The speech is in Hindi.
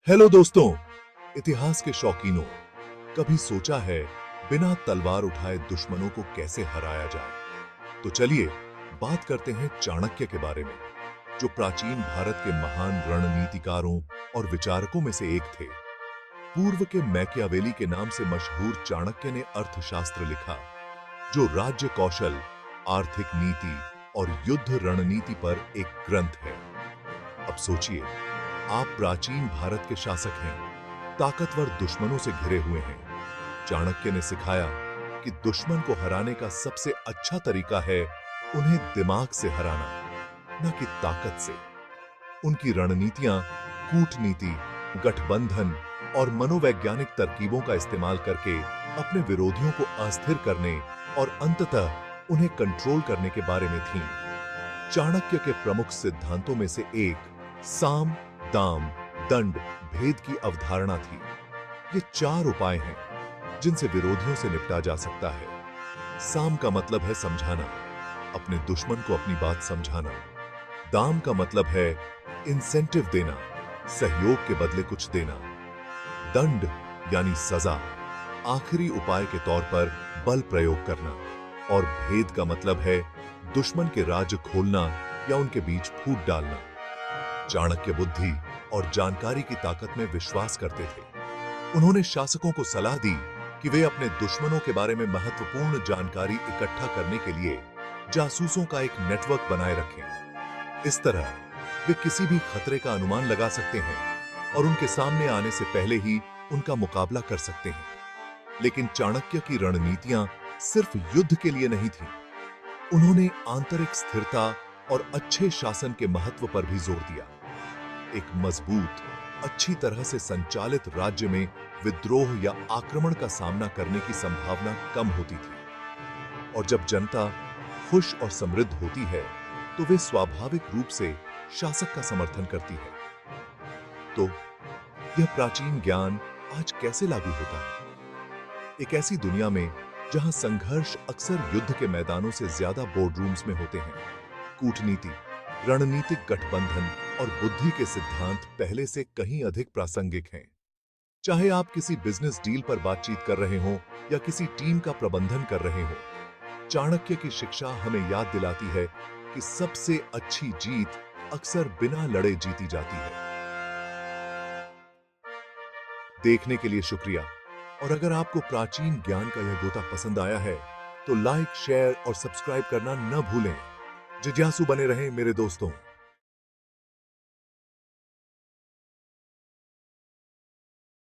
हेलो दोस्तों, इतिहास के शौकीनों, कभी सोचा है बिना तलवार उठाए दुश्मनों को कैसे हराया जाए? तो चलिए बात करते हैं चाणक्य के बारे में, जो प्राचीन भारत के महान रणनीतिकारों और विचारकों में से एक थे। पूर्व के मैकियावेली के नाम से मशहूर चाणक्य ने अर्थशास्त्र लिखा, जो राज्य कौशल, आर्थिक नीति और युद्ध रणनीति पर एक ग्रंथ है। अब सोचिए, आप प्राचीन भारत के शासक हैं, ताकतवर दुश्मनों से घिरे हुए हैं। चाणक्य ने सिखाया कि दुश्मन को हराने का सबसे अच्छा तरीका है उन्हें दिमाग से हराना, न कि ताकत से। उनकी रणनीतियां कूटनीति, गठबंधन और मनोवैज्ञानिक तरकीबों का इस्तेमाल करके अपने विरोधियों को अस्थिर करने और अंततः उन्हें कंट्रोल करने के बारे में थीं। चाणक्य के प्रमुख सिद्धांतों में से एक साम, दाम, दंड, भेद की अवधारणा थी। ये 4 उपाय हैं जिनसे विरोधियों से निपटा जा सकता है। साम का मतलब है समझाना, अपने दुश्मन को अपनी बात समझाना। दाम का मतलब है इंसेंटिव देना, सहयोग के बदले कुछ देना। दंड यानी सजा, आखिरी उपाय के तौर पर बल प्रयोग करना। और भेद का मतलब है दुश्मन के राज खोलना या उनके बीच फूट डालना। चाणक्य बुद्धि और जानकारी की ताकत में विश्वास करते थे। उन्होंने शासकों को सलाह दी कि वे अपने दुश्मनों के बारे में महत्वपूर्ण जानकारी इकट्ठा करने के लिए जासूसों का एक नेटवर्क बनाए रखें। इस तरह वे किसी भी खतरे का अनुमान लगा सकते हैं और उनके सामने आने से पहले ही उनका मुकाबला कर सकते हैं। लेकिन चाणक्य की रणनीतियां सिर्फ युद्ध के लिए नहीं थीं। उन्होंने आंतरिक स्थिरता और अच्छे शासन के महत्व पर भी जोर दिया। एक मजबूत, अच्छी तरह से संचालित राज्य में विद्रोह या आक्रमण का सामना करने की संभावना कम होती थी। और जब जनता खुश और समृद्ध होती है, तो वे स्वाभाविक रूप से शासक का समर्थन करती है। तो यह प्राचीन ज्ञान आज कैसे लागू होता है? एक ऐसी दुनिया में जहां संघर्ष अक्सर युद्ध के मैदानों से ज्यादा बोर्डरूम्स में होते हैं, कूटनीति, रणनीतिक गठबंधन और बुद्धि के सिद्धांत पहले से कहीं अधिक प्रासंगिक हैं। चाहे आप किसी बिजनेस डील पर बातचीत कर रहे हों या किसी टीम का प्रबंधन कर रहे हों, चाणक्य की शिक्षा हमें याद दिलाती है कि सबसे अच्छी जीत अक्सर बिना लड़े जीती जाती है। देखने के लिए शुक्रिया। और अगर आपको प्राचीन ज्ञान का यह गोता पसंद आया है, तो लाइक, शेयर और सब्सक्राइब करना न भूलें। जिज्ञासु बने रहें मेरे दोस्तों।